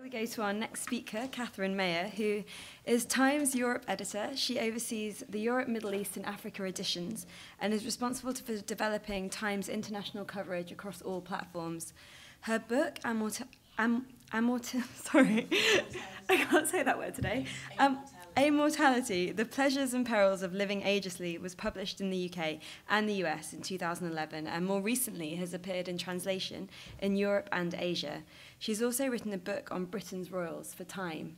we go to our next speaker, Catherine Mayer, who is Times Europe editor. She oversees the Europe, Middle East and Africa editions and is responsible for developing Times international coverage across all platforms. Her book, sorry, I can't say that word today. Immortality, The Pleasures and Perils of Living Agelessly was published in the UK and the US in 2011 and more recently has appeared in translation in Europe and Asia. She's also written a book on Britain's royals for Time.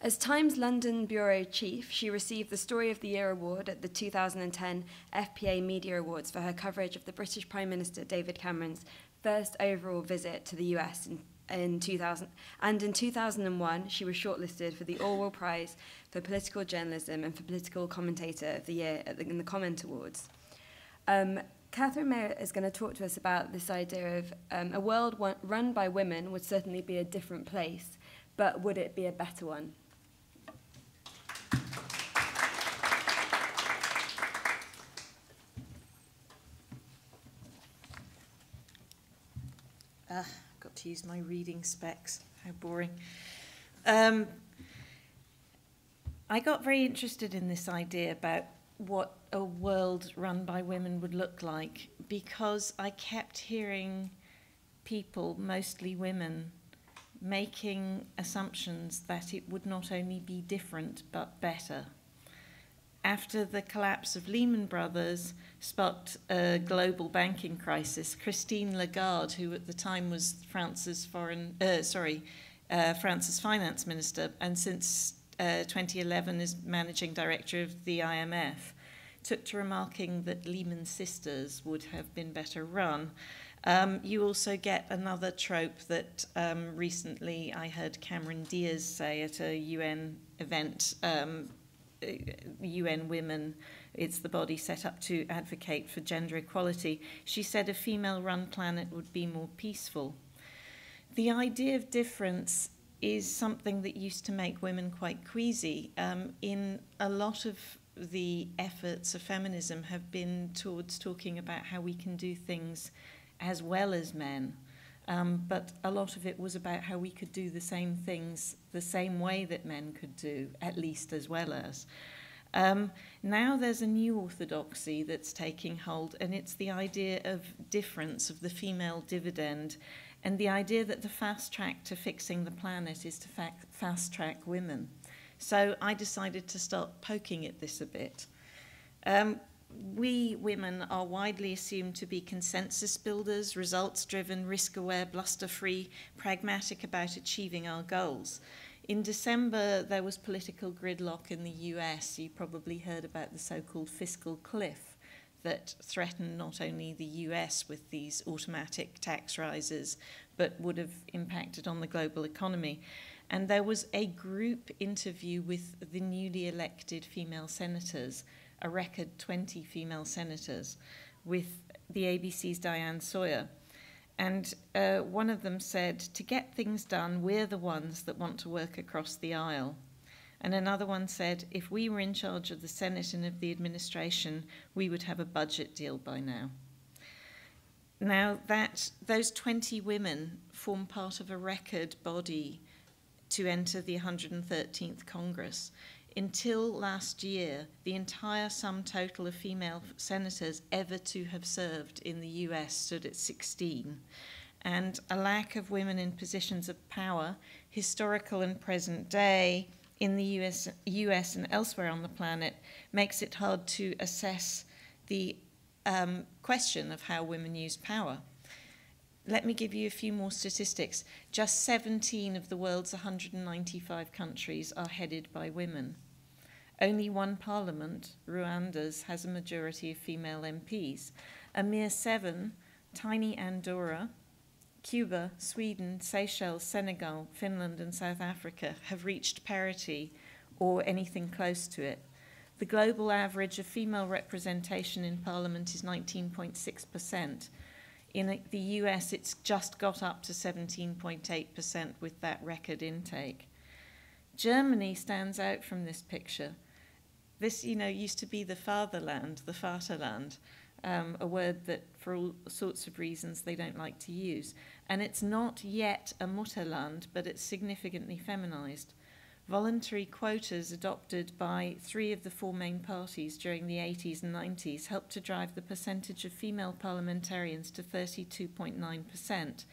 As Times London Bureau Chief, she received the Story of the Year award at the 2010 FPA Media Awards for her coverage of the British Prime Minister David Cameron's first overall visit to the US in 2000, and in 2001 she was shortlisted for the Orwell Prize for Political Journalism and for Political Commentator of the Year in the Comment Awards. Catherine Mayer is going to talk to us about this idea of a world run by women would certainly be a different place, but would it be a better one? Got to use my reading specs. How boring. I got very interested in this idea about what a world run by women would look like because I kept hearing people, mostly women, making assumptions that it would not only be different but better. After the collapse of Lehman Brothers sparked a global banking crisis, Christine Lagarde, who at the time was France's finance minister and since 2011 is managing director of the IMF, took to remarking that Lehman Sisters would have been better run. You also get another trope that recently I heard Cameron Diaz say at a UN event, UN Women, it's the body set up to advocate for gender equality. She said a female-run planet would be more peaceful. The idea of difference is something that used to make women quite queasy. In a lot of the efforts of feminism have been towards talking about how we can do things as well as men. But a lot of it was about how we could do the same things the same way that men could do, at least as well as. Now there's a new orthodoxy that's taking hold, and it's the idea of difference, of the female dividend, and the idea that the fast track to fixing the planet is to fast track women. So I decided to start poking at this a bit. We women are widely assumed to be consensus builders, results-driven, risk-aware, bluster-free, pragmatic about achieving our goals. In December, there was political gridlock in the US. You probably heard about the so-called fiscal cliff that threatened not only the US with these automatic tax rises, but would have impacted on the global economy. And there was a group interview with the newly elected female senators, a record 20 female senators, with the ABC's Diane Sawyer. And one of them said, to get things done, we're the ones that want to work across the aisle. And another one said, if we were in charge of the Senate and of the administration, we would have a budget deal by now. Now, those 20 women form part of a record body to enter the 113th Congress. Until last year, the entire sum total of female senators ever to have served in the US stood at 16. And a lack of women in positions of power, historical and present day, in the US and elsewhere on the planet, makes it hard to assess the question of how women use power. Let me give you a few more statistics. Just 17 of the world's 195 countries are headed by women. Only one parliament, Rwanda's, has a majority of female MPs. A mere 7, tiny Andorra, Cuba, Sweden, Seychelles, Senegal, Finland and South Africa have reached parity or anything close to it. The global average of female representation in parliament is 19.6%. In the US, it's just got up to 17.8% with that record intake. Germany stands out from this picture. This, used to be the fatherland, the Vaterland, a word that for all sorts of reasons they don't like to use. And it's not yet a Mutterland, but it's significantly feminized. Voluntary quotas adopted by 3 of the 4 main parties during the 80s and 90s helped to drive the percentage of female parliamentarians to 32.9%,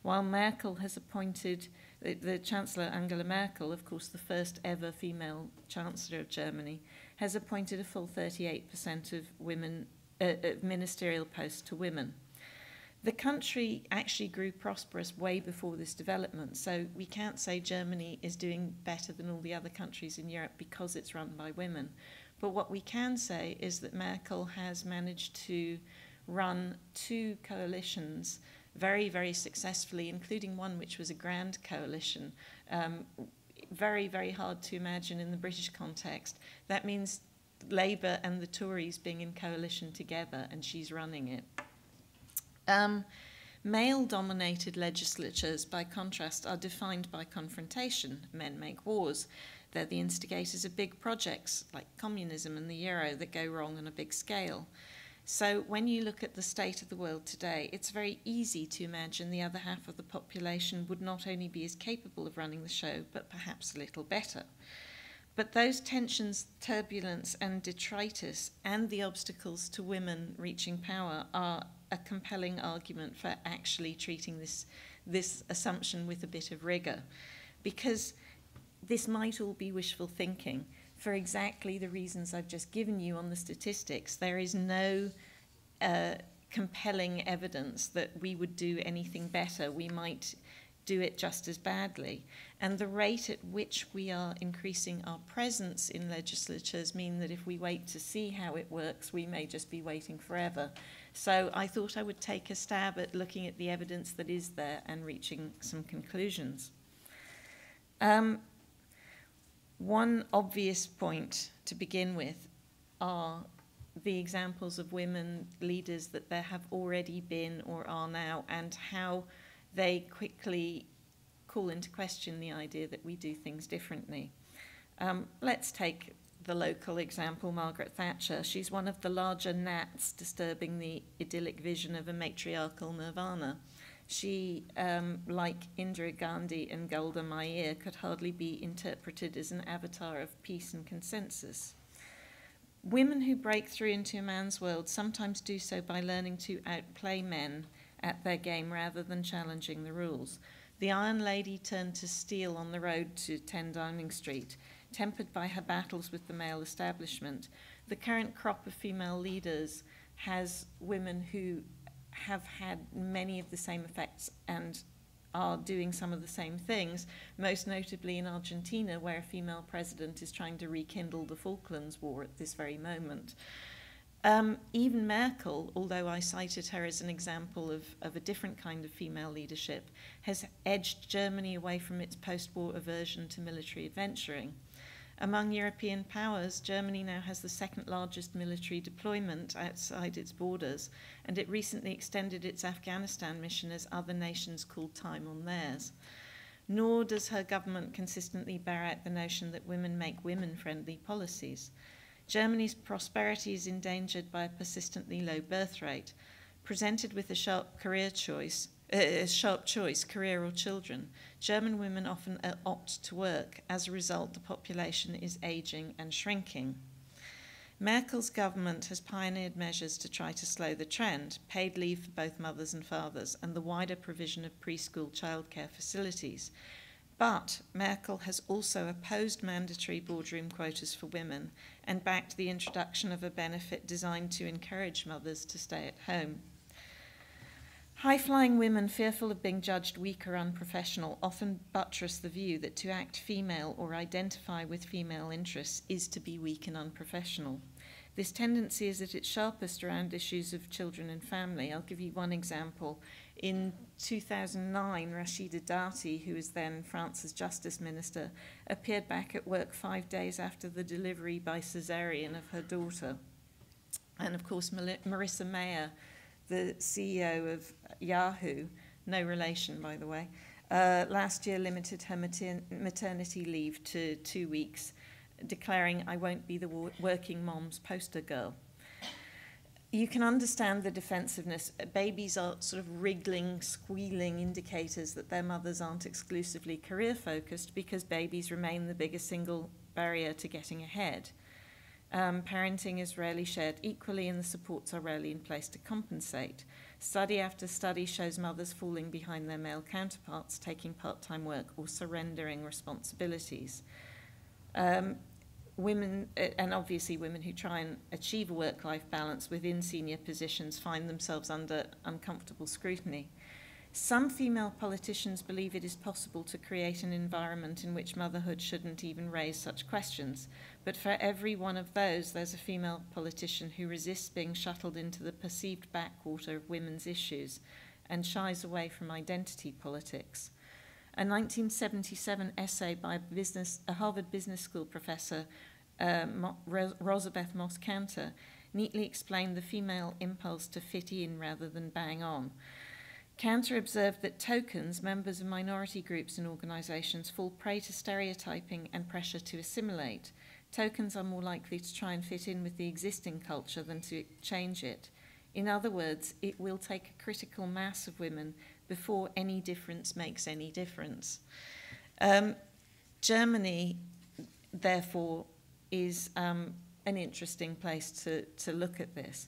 while Merkel has appointed, the Chancellor Angela Merkel, of course the first ever female Chancellor of Germany, has appointed a full 38% of women ministerial posts to women. The country actually grew prosperous way before this development, so we can't say Germany is doing better than all the other countries in Europe because it's run by women. But what we can say is that Merkel has managed to run 2 coalitions very, very successfully, including one which was a grand coalition. Very, very hard to imagine in the British context. That means Labour and the Tories being in coalition together, and she's running it. Male-dominated legislatures, by contrast, are defined by confrontation. Men make wars. They're the instigators of big projects like communism and the euro that go wrong on a big scale. So when you look at the state of the world today, it's very easy to imagine the other half of the population would not only be as capable of running the show, but perhaps a little better. But those tensions, turbulence and detritus and the obstacles to women reaching power are a compelling argument for actually treating this assumption with a bit of rigour, because this might all be wishful thinking for exactly the reasons I've just given you on the statistics. There is no compelling evidence that we would do anything better. We might do it just as badly. And the rate at which we are increasing our presence in legislatures mean that if we wait to see how it works, we may just be waiting forever. So I thought I would take a stab at looking at the evidence that is there and reaching some conclusions. One obvious point to begin with are the examples of women leaders that there have already been or are now, and how they quickly call into question the idea that we do things differently. Let's take the local example, Margaret Thatcher. She's one of the larger gnats disturbing the idyllic vision of a matriarchal nirvana. She, like Indira Gandhi and Golda Meir, could hardly be interpreted as an avatar of peace and consensus. Women who break through into a man's world sometimes do so by learning to outplay men at their game rather than challenging the rules. The Iron Lady turned to steel on the road to 10 Downing Street, tempered by her battles with the male establishment. The current crop of female leaders has women who have had many of the same effects and are doing some of the same things, most notably in Argentina, where a female president is trying to rekindle the Falklands War at this very moment. Even Merkel, although I cited her as an example of a different kind of female leadership, has edged Germany away from its post-war aversion to military adventuring. Among European powers, Germany now has the second largest military deployment outside its borders, and it recently extended its Afghanistan mission as other nations called time on theirs. Nor does her government consistently bear out the notion that women make women-friendly policies. Germany's prosperity is endangered by a persistently low birth rate. Presented with a sharp choice, career or children, German women often opt to work. As a result, the population is aging and shrinking. Merkel's government has pioneered measures to try to slow the trend: paid leave for both mothers and fathers, and the wider provision of preschool childcare facilities. But Merkel has also opposed mandatory boardroom quotas for women and backed the introduction of a benefit designed to encourage mothers to stay at home. High-flying women fearful of being judged weak or unprofessional often buttress the view that to act female or identify with female interests is to be weak and unprofessional. This tendency is at its sharpest around issues of children and family. I'll give you one example. In 2009, Rachida Dati, who was then France's Justice Minister, appeared back at work 5 days after the delivery by cesarean of her daughter. And of course, Marissa Mayer, the CEO of Yahoo, no relation, by the way, last year limited her maternity leave to 2 weeks, declaring, "I won't be the working mom's poster girl." you can understand the defensiveness. Babies are sort of wriggling, squealing indicators that their mothers aren't exclusively career-focused, because babies remain the biggest single barrier to getting ahead. Parenting is rarely shared equally, and the supports are rarely in place to compensate. Study after study shows mothers falling behind their male counterparts, taking part-time work or surrendering responsibilities. Women, and obviously women who try and achieve a work-life balance within senior positions, find themselves under uncomfortable scrutiny. Some female politicians believe it is possible to create an environment in which motherhood shouldn't even raise such questions. But for every one of those, there's a female politician who resists being shuttled into the perceived backwater of women's issues and shies away from identity politics. A 1977 essay by a Harvard Business School professor, Rosabeth Moss Kanter, neatly explained the female impulse to fit in rather than bang on. Kanter observed that tokens, members of minority groups and organisations, fall prey to stereotyping and pressure to assimilate. Tokens are more likely to try and fit in with the existing culture than to change it. In other words, it will take a critical mass of women before any difference makes any difference. Germany, therefore, is an interesting place to look at this.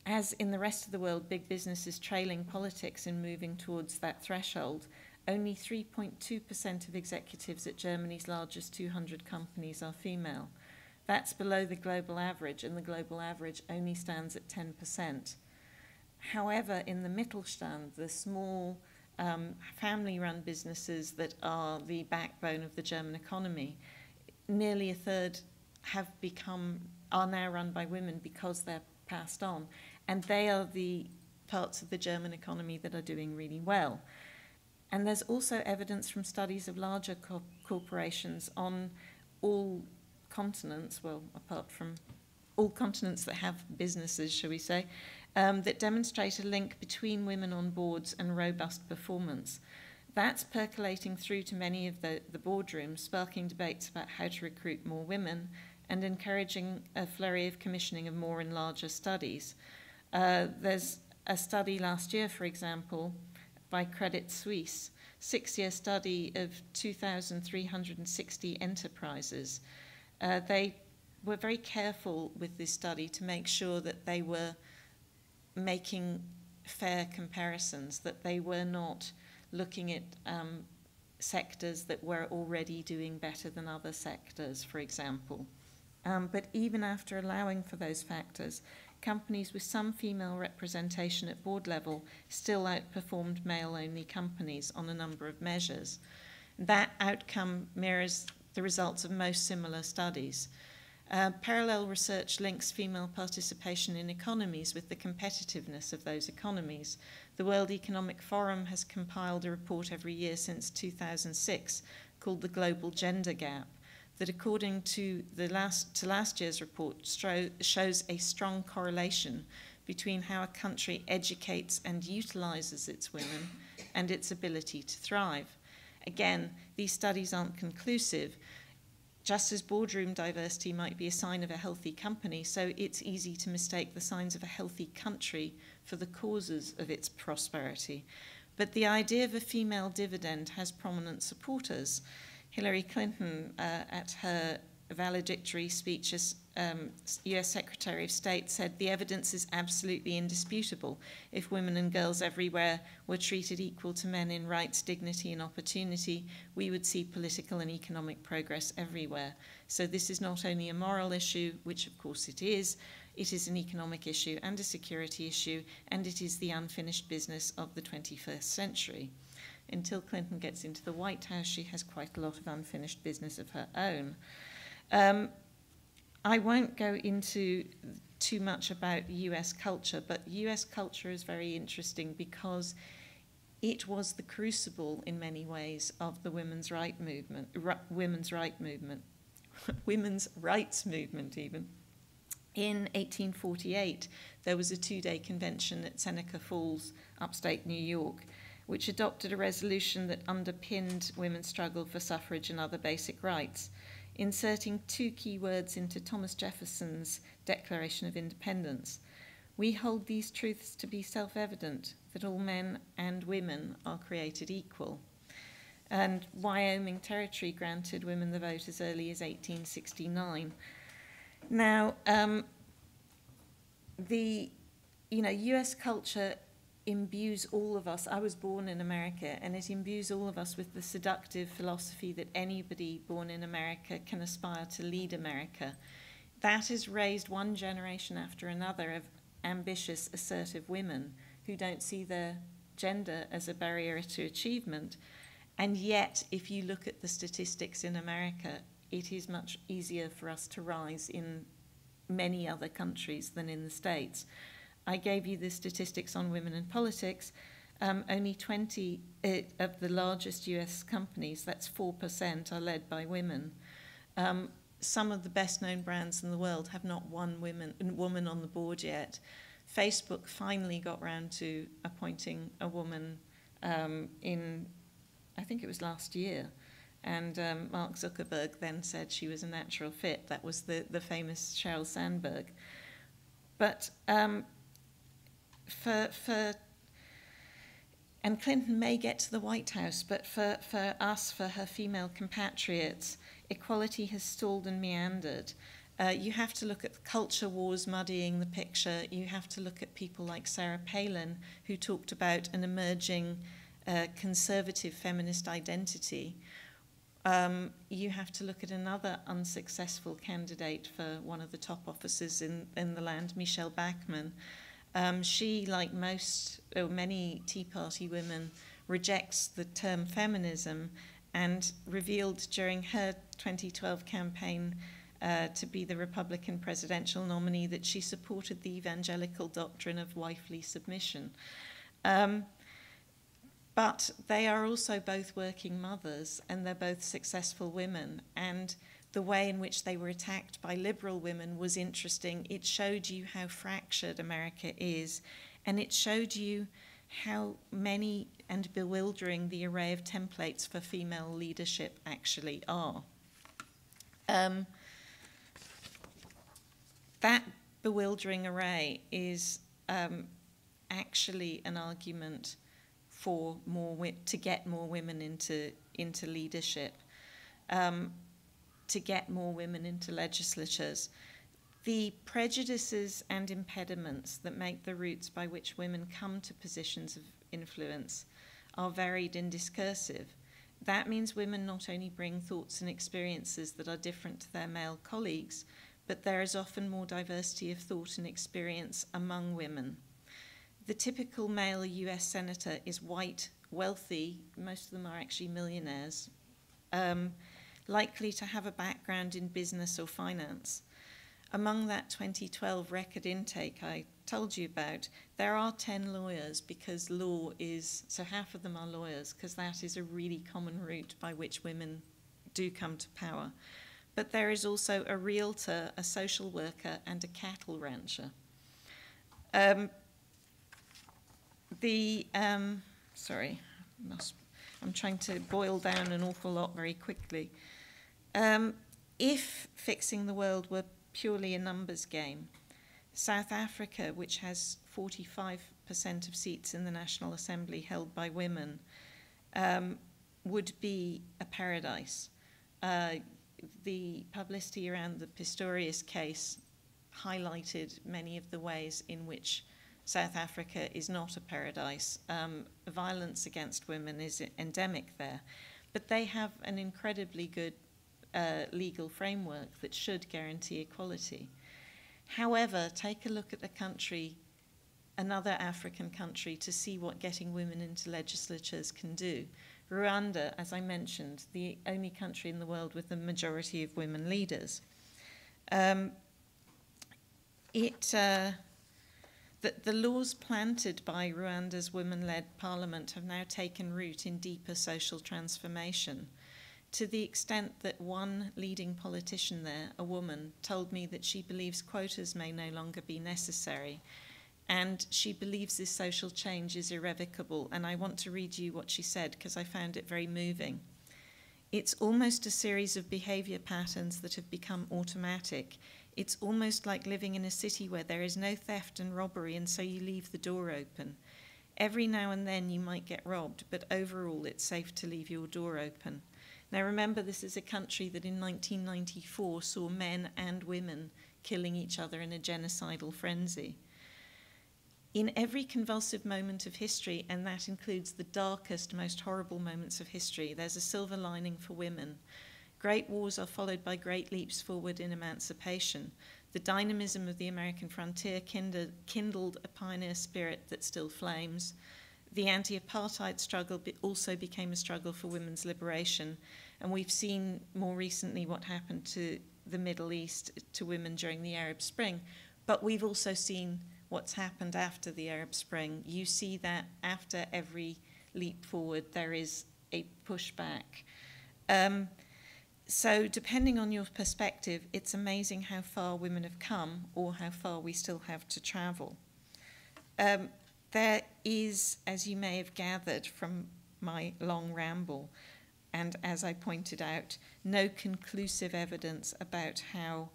As in the rest of the world, big business is trailing politics in moving towards that threshold. Only 3.2% of executives at Germany's largest 200 companies are female. That's below the global average, and the global average only stands at 10%. However, in the Mittelstand, the small family-run businesses that are the backbone of the German economy, nearly a third are now run by women because they're passed on, and they are the parts of the German economy that are doing really well. And there's also evidence from studies of larger corporations on all continents, well, apart from all continents that have businesses, shall we say, that demonstrate a link between women on boards and robust performance. That's percolating through to many of the boardrooms, sparking debates about how to recruit more women and encouraging a flurry of commissioning of more and larger studies. There's a study last year, for example, by Credit Suisse, 6-year study of 2,360 enterprises. They were very careful with this study to make sure that they were making fair comparisons, that they were not looking at sectors that were already doing better than other sectors, for example. But even after allowing for those factors, companies with some female representation at board level still outperformed male-only companies on a number of measures. That outcome mirrors the results of most similar studies. Parallel research links female participation in economies with the competitiveness of those economies. The World Economic Forum has compiled a report every year since 2006 called the Global Gender Gap, that according to last year's report shows a strong correlation between how a country educates and utilizes its women and its ability to thrive. Again, these studies aren't conclusive. Just as boardroom diversity might be a sign of a healthy company, so it's easy to mistake the signs of a healthy country for the causes of its prosperity. But the idea of a female dividend has prominent supporters. Hillary Clinton, at her valedictory speech as US Secretary of State, said the evidence is absolutely indisputable. If women and girls everywhere were treated equal to men in rights, dignity, and opportunity, we would see political and economic progress everywhere. So this is not only a moral issue, which of course it is an economic issue and a security issue, and it is the unfinished business of the 21st century. Until Clinton gets into the White House, she has quite a lot of unfinished business of her own. I won't go into too much about US culture, but US culture is very interesting because it was the crucible in many ways of the women's rights movement even. In 1848, there was a 2-day convention at Seneca Falls, upstate New York, which adopted a resolution that underpinned women's struggle for suffrage and other basic rights. inserting two key words into Thomas Jefferson's Declaration of Independence. We hold these truths to be self-evident, that all men and women are created equal. And Wyoming Territory granted women the vote as early as 1869. Now, US culture imbues all of us. I was born in America, and it imbues all of us with the seductive philosophy that anybody born in America can aspire to lead America. That has raised one generation after another of ambitious, assertive women who don't see their gender as a barrier to achievement. And yet, if you look at the statistics in America, it is much easier for us to rise in many other countries than in the States. I gave you the statistics on women in politics. Only 20 of the largest US companies, that's 4%, are led by women. Some of the best-known brands in the world have not one woman on the board yet. Facebook finally got round to appointing a woman in, I think it was last year, and Mark Zuckerberg then said she was a natural fit. That was the famous Sheryl Sandberg. But and Clinton may get to the White House, but for us, for her female compatriots, equality has stalled and meandered. You have to look at the culture wars muddying the picture. You have to look at people like Sarah Palin, who talked about an emerging conservative feminist identity. You have to look at another unsuccessful candidate for one of the top offices in the land, Michelle Bachmann. She, like many Tea Party women, rejects the term feminism and revealed during her 2012 campaign to be the Republican presidential nominee that she supported the evangelical doctrine of wifely submission. But they are also both working mothers, and they're both successful women. And the way in which they were attacked by liberal women was interesting. It showed you how fractured America is, and it showed you how many and bewildering the array of templates for female leadership actually are. That bewildering array is actually an argument for to get more women into leadership, to get more women into legislatures. The prejudices and impediments that make the routes by which women come to positions of influence are varied and discursive. That means women not only bring thoughts and experiences that are different to their male colleagues, but there is often more diversity of thought and experience among women. The typical male US senator is white, wealthy, most of them are actually millionaires, likely to have a background in business or finance. Among that 2012 record intake I told you about, there are 10 lawyers because law is, so half of them are lawyers because that is a really common route by which women do come to power. But there is also a realtor, a social worker, and a cattle rancher. I'm trying to boil down an awful lot very quickly. If fixing the world were purely a numbers game, South Africa, which has 45% of seats in the National Assembly held by women, would be a paradise. The publicity around the Pistorius case highlighted many of the ways in which South Africa is not a paradise. Violence against women is endemic there, but they have an incredibly good legal framework that should guarantee equality. However, take a look at a country, another African country, to see what getting women into legislatures can do. Rwanda, as I mentioned, the only country in the world with a majority of women leaders. The laws planted by Rwanda's women-led parliament have now taken root in deeper social transformation, to the extent that one leading politician there, a woman, told me that she believes quotas may no longer be necessary, and she believes this social change is irrevocable. And I want to read you what she said because I found it very moving. It's almost a series of behaviour patterns that have become automatic. It's almost like living in a city where there is no theft and robbery, and so you leave the door open. Every now and then you might get robbed, but overall it's safe to leave your door open. Now remember, this is a country that in 1994 saw men and women killing each other in a genocidal frenzy. In every convulsive moment of history, and that includes the darkest, most horrible moments of history, there's a silver lining for women. Great wars are followed by great leaps forward in emancipation. The dynamism of the American frontier kindled a pioneer spirit that still flames. The anti-apartheid struggle also became a struggle for women's liberation, and we've seen more recently what happened to the Middle East to women during the Arab Spring, but we've also seen what's happened after the Arab Spring. You see that after every leap forward, there is a pushback. So depending on your perspective, it's amazing how far women have come or how far we still have to travel. There is, as you may have gathered from my long ramble, and as I pointed out, no conclusive evidence about how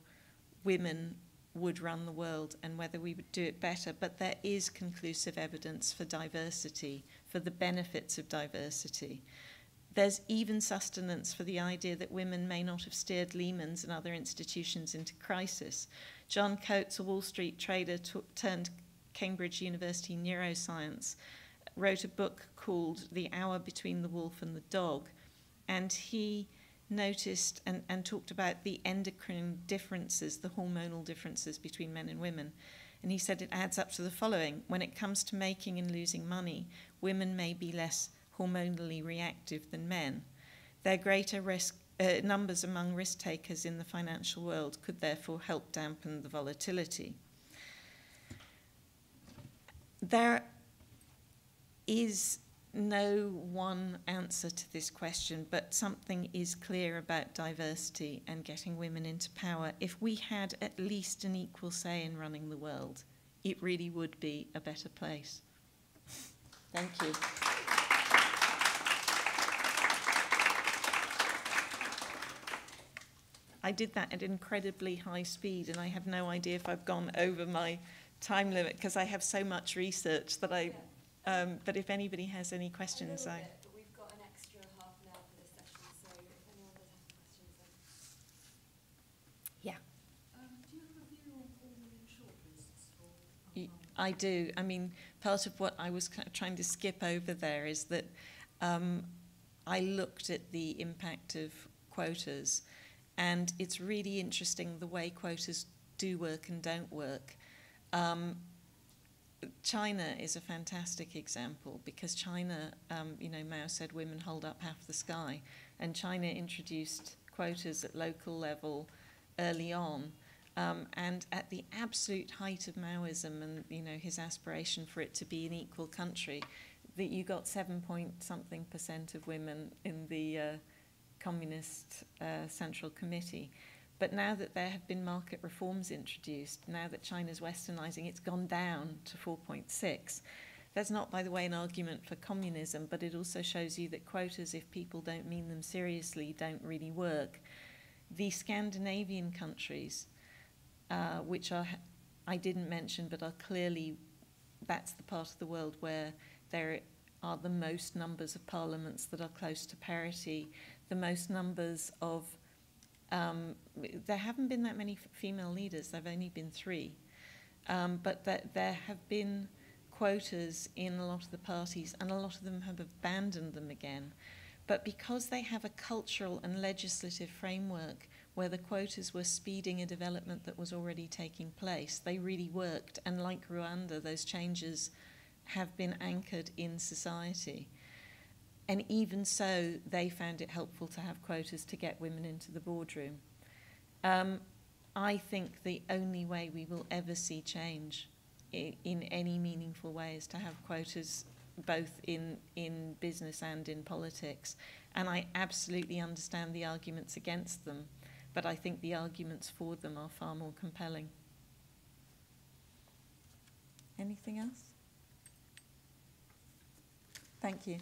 women would run the world and whether we would do it better, but there is conclusive evidence for diversity, for the benefits of diversity. There's even sustenance for the idea that women may not have steered Lehman's and other institutions into crisis. John Coates, a Wall Street trader turned Cambridge University neuroscience, wrote a book called The Hour Between the Wolf and the Dog, and he noticed and talked about the endocrine differences, the hormonal differences between men and women. And he said it adds up to the following: when it comes to making and losing money, women may be less hormonally reactive than men. Their greater numbers among risk takers in the financial world could therefore help dampen the volatility. There is no one answer to this question, but something is clear about diversity and getting women into power. If we had at least an equal say in running the world, it really would be a better place. Thank you. I did that at incredibly high speed, and I have no idea if I've gone over my time limit because I have so much research that I... but if anybody has any questions, but we've got an extra half an hour for this session, so if anyone does have questions, then... Yeah. Do you have a view on forming shortlists for... I do. I mean, part of what I was trying to skip over there is that I looked at the impact of quotas, and it's really interesting the way quotas do work and don't work. China is a fantastic example because China, Mao said women hold up half the sky, and China introduced quotas at local level early on, and at the absolute height of Maoism and his aspiration for it to be an equal country, that you got 7-point-something% of women in the Communist Central Committee. But now that there have been market reforms introduced, now that China's westernizing, it's gone down to 4.6. That's not, by the way, an argument for communism, but it also shows you that quotas, if people don't mean them seriously, don't really work. The Scandinavian countries, which I didn't mention, but are clearly, that's the part of the world where there are the most numbers of parliaments that are close to parity, the most numbers of there haven't been that many female leaders. There have only been 3. But there have been quotas in a lot of the parties, and a lot of them have abandoned them again. But because they have a cultural and legislative framework where the quotas were speeding a development that was already taking place, they really worked. And like Rwanda, those changes have been anchored in society. And even so, they found it helpful to have quotas to get women into the boardroom. I think the only way we will ever see change in any meaningful way is to have quotas both in business and in politics. And I absolutely understand the arguments against them, but I think the arguments for them are far more compelling. Anything else? Thank you.